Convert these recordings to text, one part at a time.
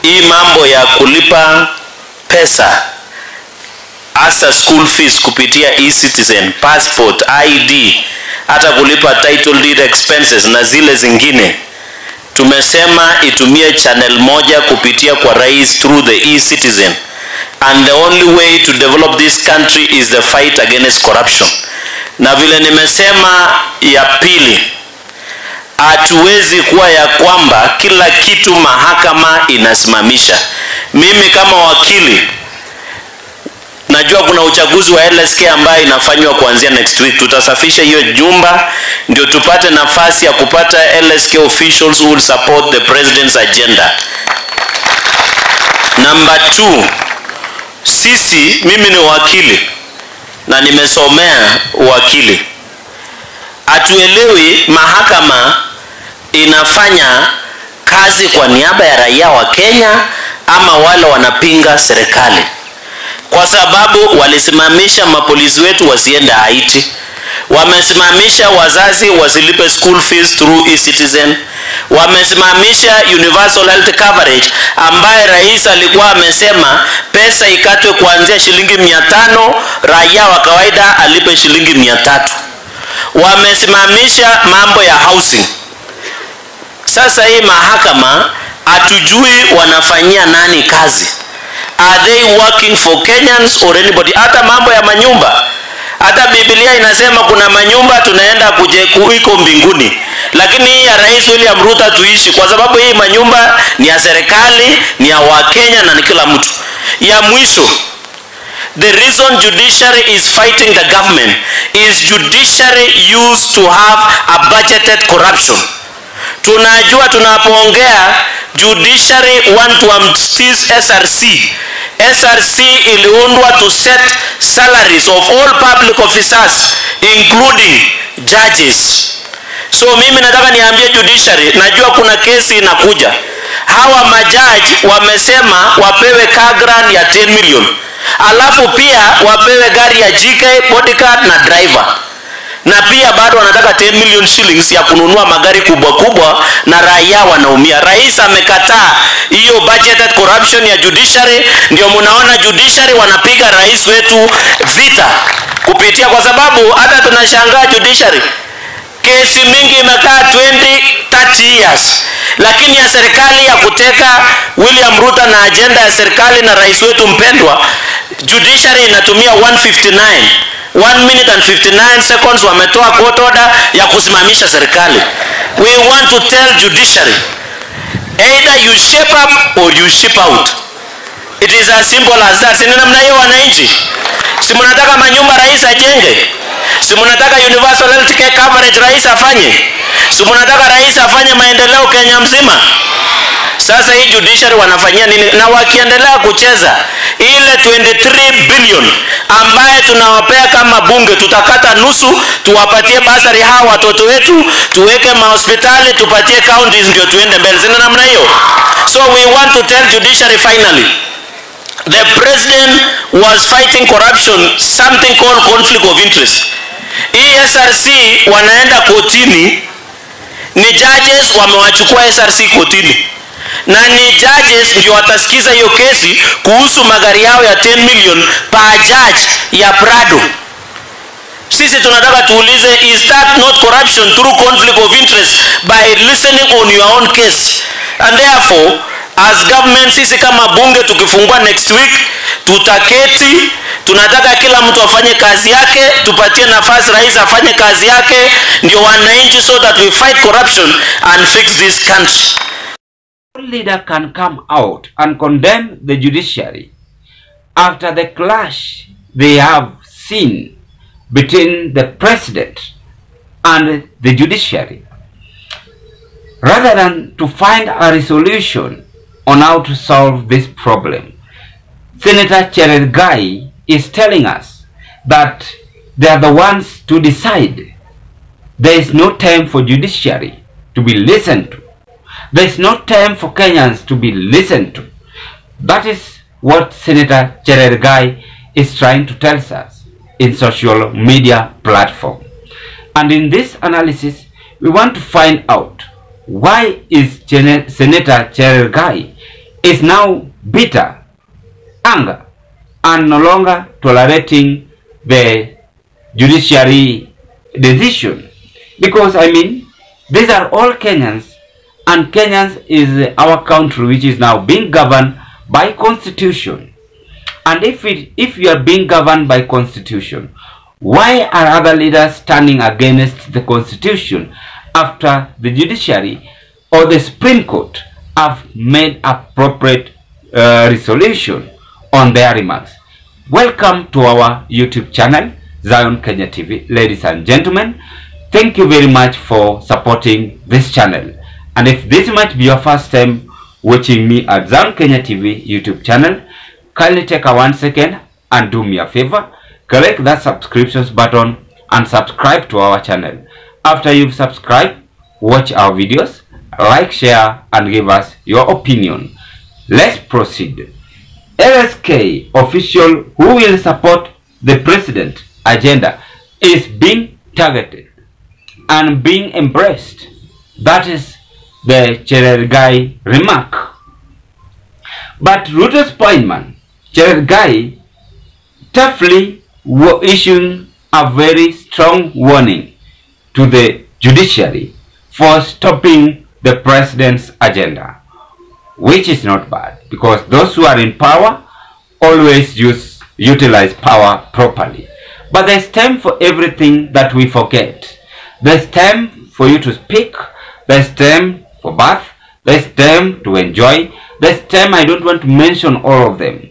hii mambo ya kulipa pesa hasa school fees kupitia e-citizen, passport, ID, hata kulipa title deed expenses na zile zingine, tumesema itumie channel moja kupitia kwa rais through the e-citizen. And the only way to develop this country is the fight against corruption. Na vile nimesema ya pili, hatuwezi kuwa ya kwamba kila kitu mahakama inasimamisha. Mimi kama wakili najua kuna uchaguzi wa LSK ambayo inafanywa kuanzia next week. Tutasafisha hiyo jumba ndio tupate nafasi ya kupata LSK officials who will support the president's agenda. Number 2, mimi ni wakili na nimesomea wakili. Hatuelewi mahakama inafanya kazi kwa niaba ya raia wa Kenya ama wale wanapinga serikali. Kwa sababu walisimamisha mapolisi wetu wasiende Haiti, wamesimamisha wazazi wasilipe school fees through e-citizen, wamesimamisha universal health coverage ambaye rais alikuwa amesema pesa ikatwe kuanzia shilingi 500, raia wa kawaida alipe shilingi 300. Wamesimamisha mambo ya housing. Sasa hii mahakama hatujui wanafanyia nani kazi. Are they working for Kenyans or anybody? Hata mambo ya manyumba, hata Biblia inasema kuna manyumba tunaenda kuiko mbinguni, lakini hii ya Rais William Ruto tuishi, kwa sababu hii manyumba ni ya serikali, ni ya Wakenya na ni kila mtu. Ya mwisho, the reason judiciary is fighting the government is judiciary used to have a budgeted corruption. Tunajua tunapoongea judiciary want to amnesty SRC. SRC iliundwa to set salaries of all public officers including judges. So mimi nataka niambie judiciary, najua kuna kesi inakuja. Hawa majaji wamesema wapewe car grant ya 10 million. Alafu pia wapewe gari ya GK, bodyguard na driver. Na pia bado wanataka 10 million shillings ya kununua magari kubwa kubwa na raia wanaumia. Rais amekataa hiyo budgeted corruption ya judiciary, ndio mnaona judiciary wanapiga rais wetu vita kupitia, kwa sababu hata tunashangaa judiciary. Kesi mingi imekaa 20-30 years. Lakini ya serikali ya kuteka William Ruto na agenda ya serikali na rais wetu mpendwa, judiciary inatumia 1 minute and 59 seconds wametoa court order ya kusimamisha serikali. We want to tell judiciary, either you shape up or you ship out. It is as simple as that. Sina namna hiyo wananchi. Si mnataka manyumba rais ajenge? Si mnataka universal health care coverage rais afanye? Si mnataka rais afanye maendeleo Kenya mzima? Sasa hii judiciary wanafanyia nini? Na wakiendelea kucheza ile 23 billion ambaye tunawapea kama bunge, tutakata nusu tuwapatie basari hawa watoto wetu, tuweke mahospitali, tupatie counties ndio tuende mbele. Sina namna hiyo. So we want to tell judiciary finally, the president was fighting corruption, something called conflict of interest. SRC wanaenda kotini, ni judges wamewachukua SRC kotini. Na ni judges ndio watasikiza hiyo kesi kuhusu magari yao ya 10 million per judge ya Prado. Sisi tunataka tuulize, is that not corruption through conflict of interest by listening on your own case? And therefore, as government, sisi kama bunge tukifungua next week, tutaketi, tunataka kila mtu afanye kazi yake, tupatie nafasi rais afanye kazi yake, ndio wananchi, so that we fight corruption and fix this country. Leader can come out and condemn the judiciary after the clash they have seen between the president and the judiciary, rather than to find a resolution on how to solve this problem. Senator Cheragei is telling us that they are the ones to decide. There is no time for judiciary to be listened to. There is no time for Kenyans to be listened to. That is what Senator cheragei is trying to tell us in social media platform. And in this analysis, we want to find out, why is Senator Cheragei is now bitter, anger, and no longer tolerating the judiciary decision. Because I mean, these are all Kenyans, and Kenyans is our country, which is now being governed by constitution. And if you are being governed by constitution, why are other leaders standing against the constitution after the judiciary or the Supreme Court have made appropriate resolution on their remarks? Welcome to our YouTube channel, Zion Kenya TV. Ladies and gentlemen, thank you very much for supporting this channel. And if this might be your first time watching me at Zion Kenya TV YouTube channel, kindly take a 1 second and do me a favor. Click that subscription button and subscribe to our channel. After you've subscribed, watch our videos, like, share, and give us your opinion. Let's proceed. LSK official who will support the president agenda is being targeted and being embraced. That is the cheragei remark. But Ruto's point man, cheragei, toughly issuing a very strong warning to the judiciary for stopping the president's agenda, which is not bad, because those who are in power always utilize power properly. But there's time for everything that we forget. There's time for you to speak, there's time for bath, there's time to enjoy, there's time. I don't want to mention all of them.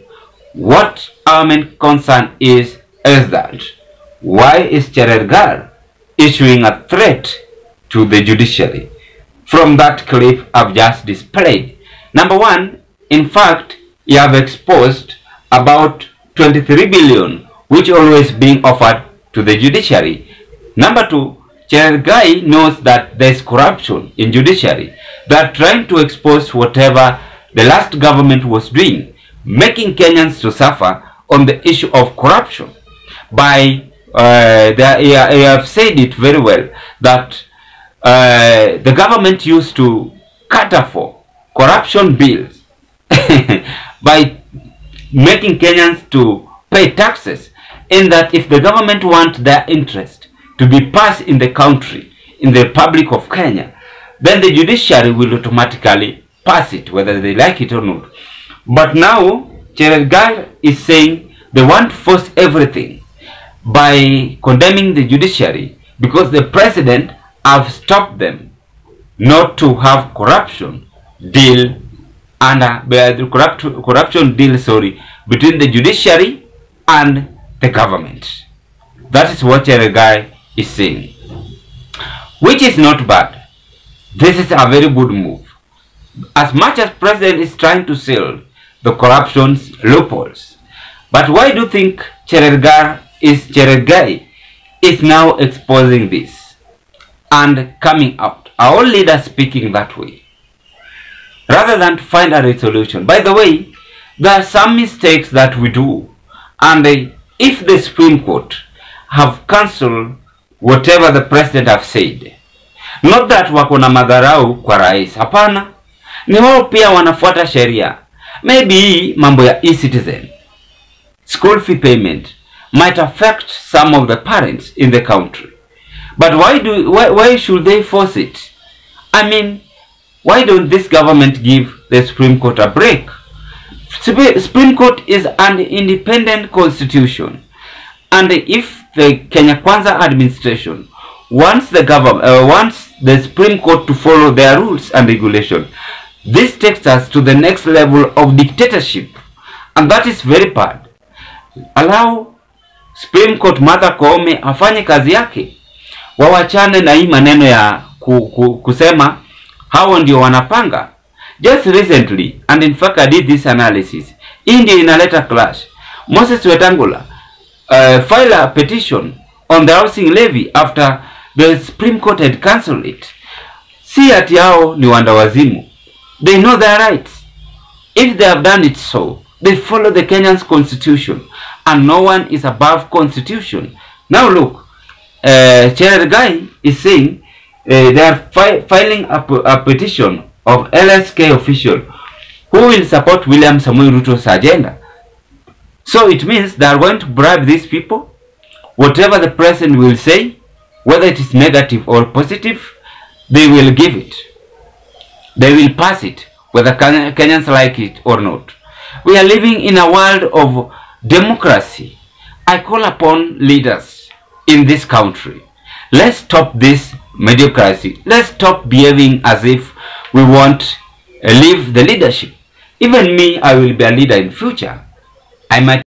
What our main concern is that why is cheragei issuing a threat to the judiciary from that clip I've just displayed? Number one, in fact, you have exposed about 23 billion which always being offered to the judiciary. Number two, cheragei knows that there is corruption in judiciary. They are trying to expose whatever the last government was doing, making Kenyans to suffer on the issue of corruption. By they have said it very well that the government used to cater for corruption bills by making Kenyans to pay taxes, in that if the government want their interest to be passed in the country, in the Republic of Kenya, then the judiciary will automatically pass it, whether they like it or not. But now cheragei is saying they want to force everything by condemning the judiciary, because the president have stopped them not to have corruption deal under the corruption deal between the judiciary and the government. That is what cheragei is saying, which is not bad. This is a very good move. As much as president is trying to seal the corruption's loopholes, but why do you think cheragei is now exposing this and coming out? Our leader speaking that way, rather than to find a resolution. By the way, there are some mistakes that we do, and if the Supreme Court have cancelled whatever the president have said, not that wako na madharau kwa rais, hapana, ni wao pia wanafuata sheria. Maybe mambo ya e-citizen, school fee payment might affect some of the parents in the country, but why should they force it? I mean, why don't this government give the Supreme Court a break? Supreme Court is an independent constitution, and if the Kenya Kwanza administration wants the Supreme Court to follow their rules and regulations, this takes us to the next level of dictatorship, and that is very bad. Allow Supreme Court Martha Koome afanye kazi yake, wawachane na hii maneno ya kusema hao ndio wanapanga. Just recently, and in fact I did this analysis, India inaleta clash. Moses Wetangula filed a petition on the housing levy after the Supreme Court had cancelled it. Si ati hao ni wandawazimu. They know their rights. If they have done it so, they follow the Kenyan's constitution, and no one is above constitution. Now look, cheragei is saying they are filing a petition of LSK official who will support William Samoei Ruto's agenda. So it means they are going to bribe these people. Whatever the president will say, whether it is negative or positive, they will give it. They will pass it, whether Kenyans like it or not. We are living in a world of democracy. I call upon leaders in this country. Let's stop this mediocrity. Let's stop behaving as if we want to leave the leadership. Even me, I will be a leader in future. I might